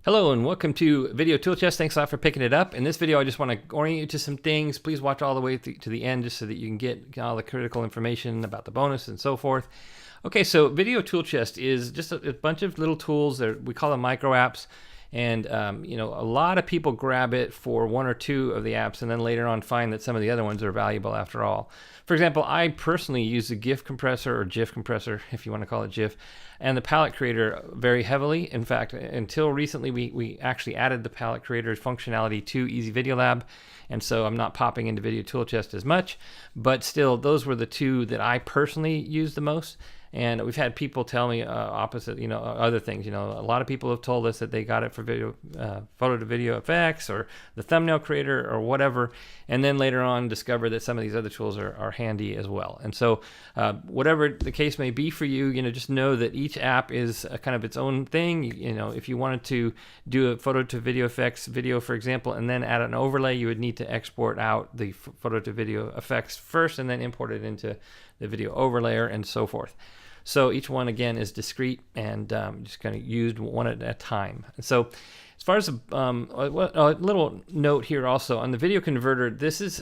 Hello and welcome to Video ToolChest. Thanks a lot for picking it up. In this video, I just want to orient you to some things. Please watch all the way to the end just so that you can get all the critical information about the bonus and so forth. Okay, so Video ToolChest is just a bunch of little tools that we call them micro apps. And a lot of people grab it for one or two of the apps and then later on find that some of the other ones are valuable after all. For example, I personally use the GIF compressor or GIF compressor, if you want to call it GIF, and the palette creator very heavily. In fact, until recently, we actually added the palette creator's functionality to Easy Video Lab, and so I'm not popping into Video ToolChest as much, but still, those were the two that I personally use the most. And we've had people tell me opposite, other things. A lot of people have told us that they got it for video, photo to video effects or the thumbnail creator or whatever, and then later on discover that some of these other tools are handy as well. And so whatever the case may be for you, just know that each app is kind of its own thing. If you wanted to do a photo to video effects video, for example, and then add an overlay, you would need to export out the photo to video effects first and then import it into the video overlayer and so forth. So each one, again, is discrete and just kind of used one at a time. And so as far as a little note here also, on the video converter,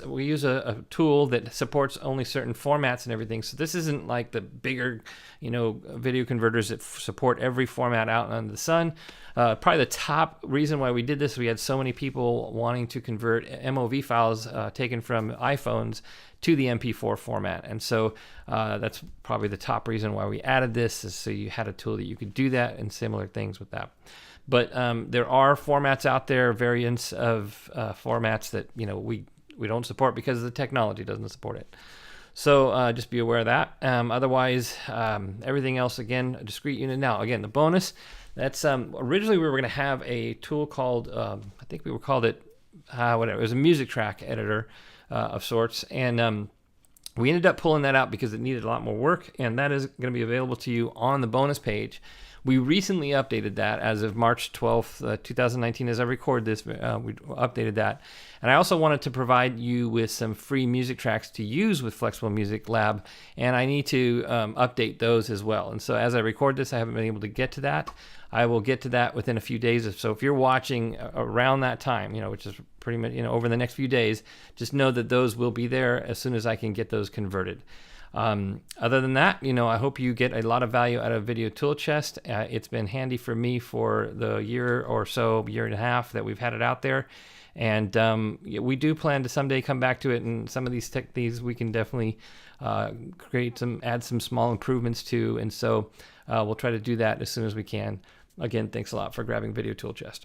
we use a tool that supports only certain formats and everything. So this isn't like the bigger, video converters that support every format out under the sun. Probably the top reason why we did this, we had so many people wanting to convert MOV files taken from iPhones to the MP4 format. And so that's probably the top reason why we added this, is so you had a tool that you could do that and similar things with that. But there are formats out there, variants of formats that we don't support because the technology doesn't support it. So just be aware of that. Otherwise, everything else, again, a discrete unit. Now, again, the bonus, that's originally we were going to have a tool called, I think we called it, whatever. It was a music track editor of sorts. And we ended up pulling that out because it needed a lot more work. And that is going to be available to you on the bonus page. We recently updated that as of March 12th, 2019. As I record this, we updated that. And I also wanted to provide you with some free music tracks to use with Flexible Music Lab, and I need to update those as well. And so as I record this, I haven't been able to get to that. I will get to that within a few days. So if you're watching around that time, which is pretty much, over the next few days, just know that those will be there as soon as I can get those converted. Other than that, I hope you get a lot of value out of Video ToolChest. It's been handy for me for the year or so, year and a half that we've had it out there. And we do plan to someday come back to it, and some of these we can definitely add some small improvements to. And so we'll try to do that as soon as we can. Again, thanks a lot for grabbing Video ToolChest.